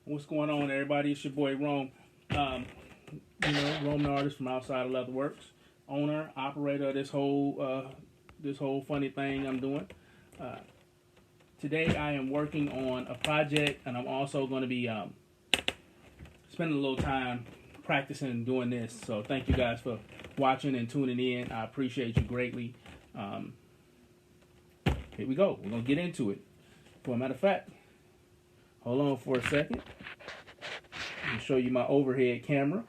What's going on, everybody? It's your boy Rome. Rome the artist from Outside of Leatherworks, owner, operator of this whole funny thing I'm doing. Today I am working on a project, and I'm also going to be spending a little time practicing doing this. So thank you guys for watching and tuning in. I appreciate you greatly. Here we go. We're going to get into it. For a matter of fact, hold on for a second. I'll show you my overhead camera.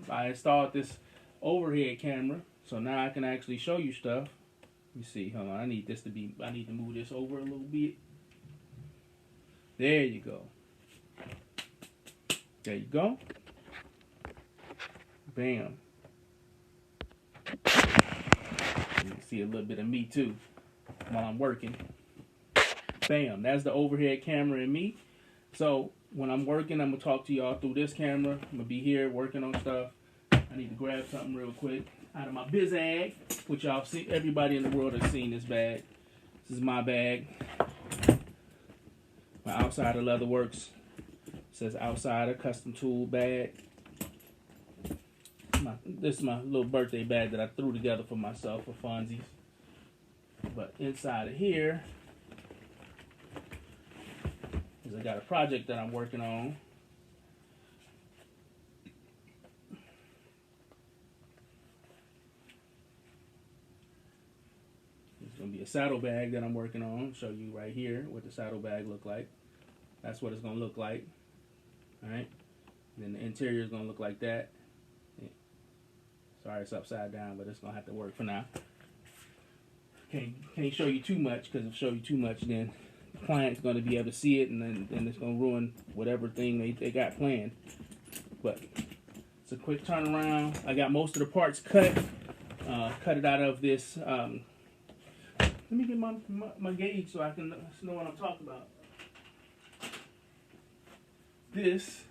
I installed this overhead camera, so now I can actually show you stuff. Let me see. Hold on. I need to move this over a little bit. There you go. There you go. Bam. You can see a little bit of me too while I'm working. Bam. That's the overhead camera and me. So when I'm working, I'm going to talk to y'all through this camera. I'm going to be here working on stuff. I need to grab something real quick out of my biz bag, which y'all see. Everybody in the world has seen this bag. This is my bag. My Outside of Leatherworks. It says Outsider Custom Tool bag. This is my little birthday bag that I threw together for myself for funsies. But inside of here, I got a project that I'm working on. It's going to be a saddlebag that I'm working on. I'll show you right here what the saddlebag look like. That's what it's going to look like. Alright. Then the interior is going to look like that. Sorry it's upside down, but it's going to have to work for now. Can't show you too much, because if I show you too much, then the client's going to be able to see it, and then it's going to ruin whatever thing they got planned. But it's a quick turnaround. I got most of the parts cut. Cut it out of this. Let me get my gauge so I can know what I'm talking about. This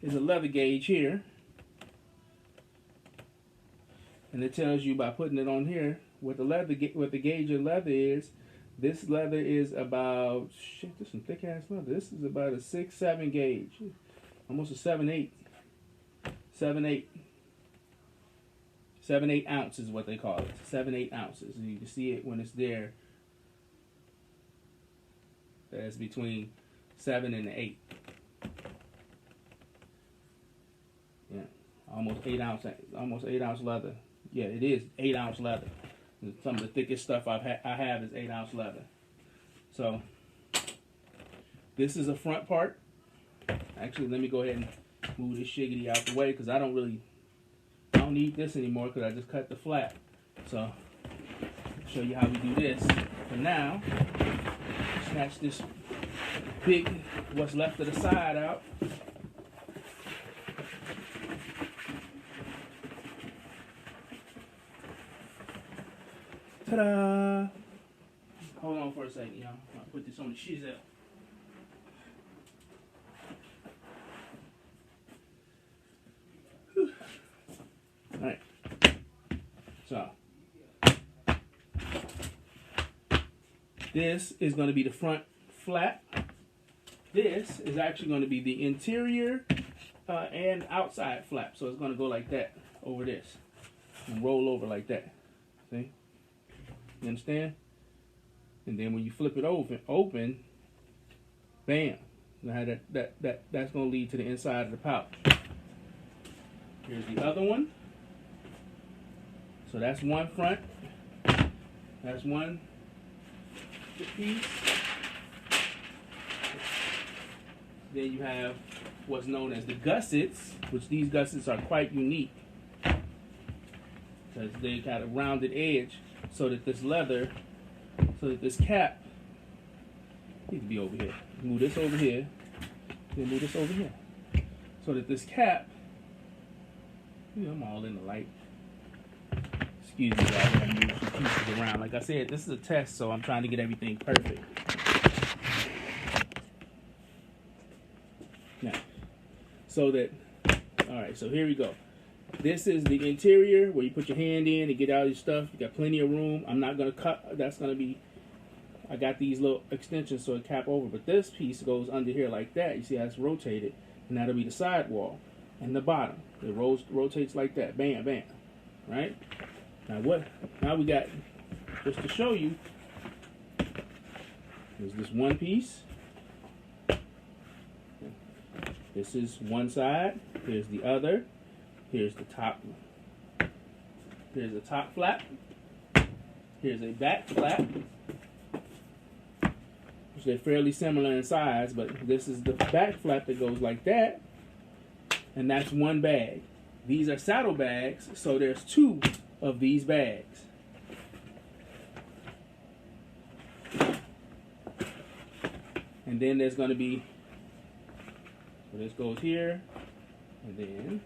is a leather gauge here. And it tells you by putting it on here what the gauge of leather is. This leather is about, shit, this is some thick ass leather. This is about a 6-7 gauge. Almost a 7-8. 7-8. 7-8 ounces is what they call it. 7-8 ounces. And you can see it when it's there. That's between 7 and 8. Yeah. Almost 8 ounce leather. Yeah, it is 8 ounce leather. Some of the thickest stuff I have is 8 ounce leather. So this is a front part. Actually, let me go ahead and move this shiggity out the way, because I don't need this anymore, because I just cut the flap. So I'll show you how we do this. For now, snatch this big what's left of the side out. Ta-da! Hold on for a second, y'all. I'll put this on the shizzle. Alright. So, this is going to be the front flap. This is actually going to be the interior and outside flap. So it's going to go like that over this and roll over like that. See? You understand? And then when you flip it open, bam. Now that's going to lead to the inside of the pouch. Here's the other one. So that's one front. That's one piece. Then you have what's known as the gussets, which these gussets are quite unique because they got a rounded edge so that this leather, so that this cap needs to be over here. Move this over here, then move this over here. So that this cap, I'm all in the light. Excuse me, guys, I move some pieces around. Like I said, this is a test, so I'm trying to get everything perfect. Now, so that, all right, so here we go. This is the interior where you put your hand in and get out your stuff. You got plenty of room. I'm not going to cut. That's going to be, I got these little extensions so it cap over. But this piece goes under here like that. You see how it's rotated. And that'll be the sidewall. And the bottom. It rotates like that. Bam, bam. Right? Now we got, just to show you, there's this one piece. This is one side. Here's the other. Here's the top. Here's the top flap. Here's a back flap. Which they're fairly similar in size, but this is the back flap that goes like that. And that's one bag. These are saddle bags, so there's two of these bags. And then there's going to be, so this goes here, and then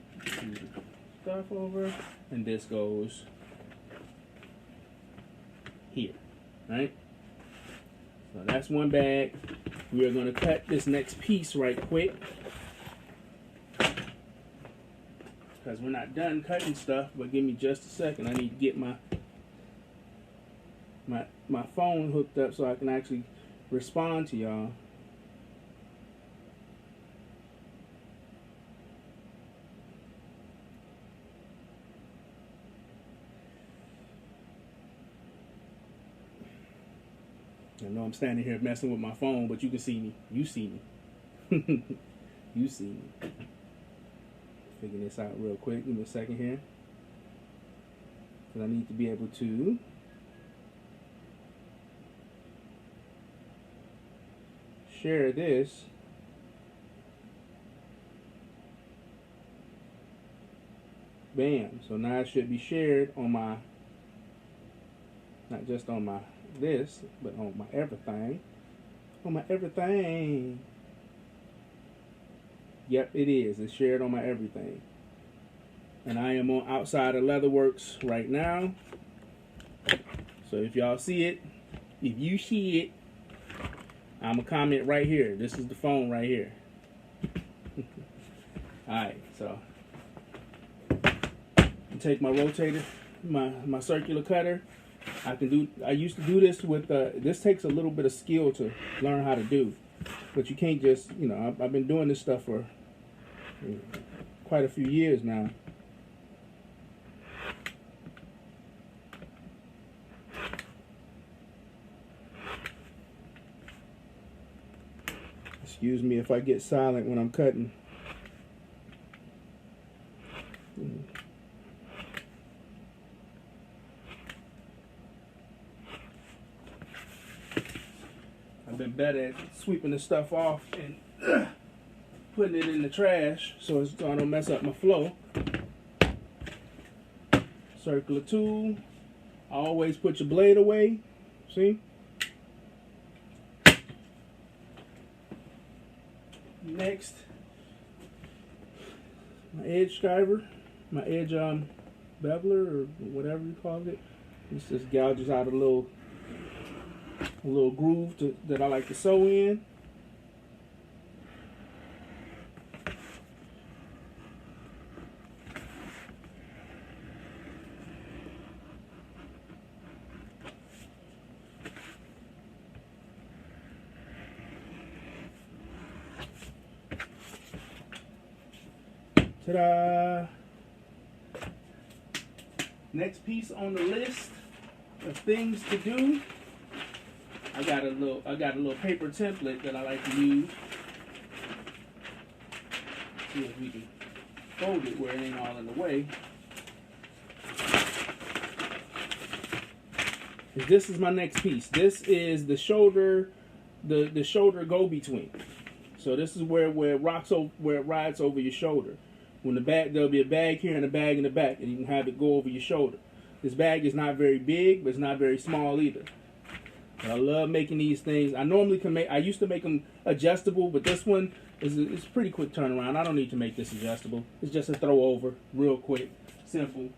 stuff over, and this goes here, right? So that's one bag. We are going to cut this next piece right quick because we're not done cutting stuff, but give me just a second. I need to get my phone hooked up so I can actually respond to y'all. I know I'm standing here messing with my phone, but you can see me. You see me. You see me. Figure this out real quick. Give me a second here. Because I need to be able to share this. Bam. So now it should be shared on my, not just on my this, but on my everything. On my everything. Yep, it is. It's shared on my everything. And I am on Outside of Leatherworks right now. So if y'all see it, if you see it, I'm going to comment right here. This is the phone right here. Alright, so I take my rotator, my circular cutter. I used to do this with, this takes a little bit of skill to learn how to do. But you can't just, I've been doing this stuff for quite a few years now. Excuse me if I get silent when I'm cutting. I've been better at sweeping the stuff off and putting it in the trash so I don't mess up my flow. Circular tool. Always put your blade away. See? Next, my edge scriber, my edge beveler or whatever you call it. This just gouges out a little groove that I like to sew in. Ta-da! Next piece on the list of things to do. I got a little paper template that I like to use. See if we can fold it where it ain't all in the way. This is my next piece. This is the shoulder, the shoulder go-between. So this is where it rocks over, where it rides over your shoulder. When the bag, there'll be a bag here and a bag in the back, and you can have it go over your shoulder. This bag is not very big, but it's not very small either. But I love making these things. I normally can make. I used to make them adjustable, but this one is a pretty quick turnaround. I don't need to make this adjustable. It's just a throw over, real quick, simple.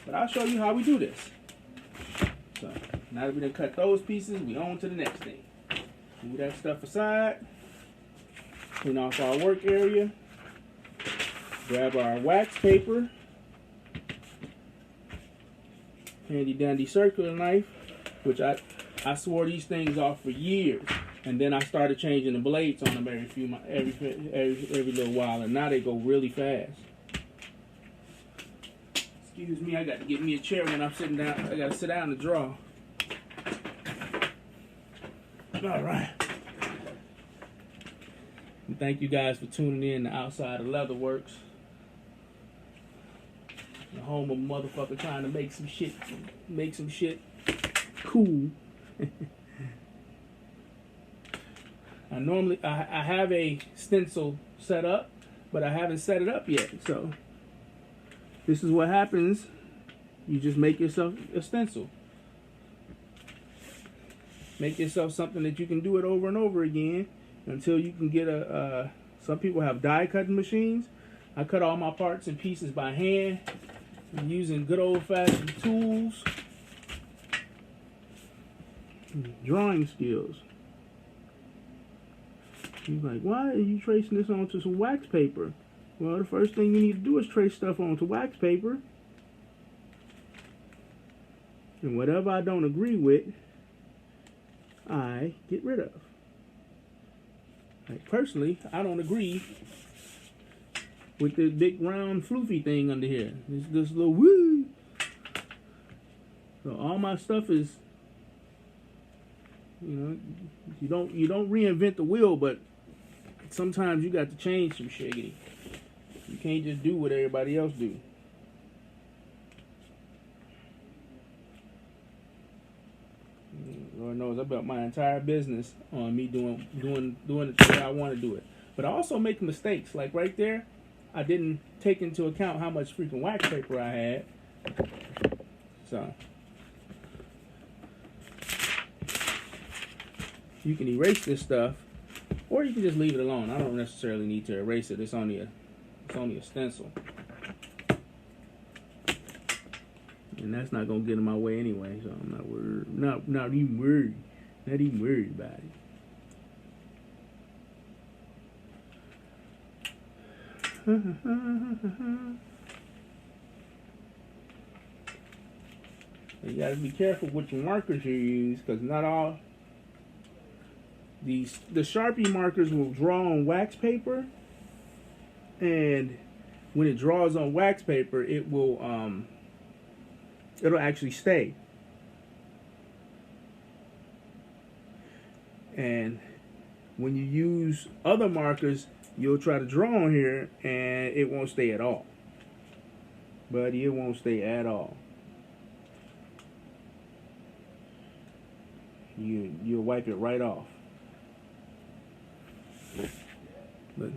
But I'll show you how we do this. So now that we done cut those pieces, we on to the next thing. Move that stuff aside. Clean off our work area. Grab our wax paper. Handy dandy circular knife, which I swore these things off for years, and then I started changing the blades on them every little while, and now they go really fast. Excuse me, I got to get me a chair when I'm sitting down. I got to sit down to draw. All right. And thank you guys for tuning in to Outside of Leatherworks. The home of a motherfucker trying to make some shit cool. I have a stencil set up, but I haven't set it up yet. So this is what happens. You just make yourself a stencil. Make yourself something that you can do it over and over again until you can get a. Some people have die cutting machines. I cut all my parts and pieces by hand. I'm using good old-fashioned tools. Drawing skills. He's like, why are you tracing this onto some wax paper? Well, the first thing you need to do is trace stuff onto wax paper. And whatever I don't agree with, I get rid of. Like, personally, I don't agree with this big round floofy thing under here. This little woo. So all my stuff is, you don't reinvent the wheel, but sometimes you got to change some shiggity. You can't just do what everybody else do. Lord knows I built my entire business on me doing it the way I want to do it. But I also make mistakes. Like right there, I didn't take into account how much freaking wax paper I had. So you can erase this stuff, or you can just leave it alone. I don't necessarily need to erase it. It's only a stencil, and that's not gonna get in my way anyway. So I'm not worried. Not even worried about it. You gotta be careful with your markers you use, because not all the Sharpie markers will draw on wax paper, and when it draws on wax paper, it will it'll actually stay. And when you use other markers, you'll try to draw on here and it won't stay at all. Buddy, it won't stay at all. You'll wipe it right off. But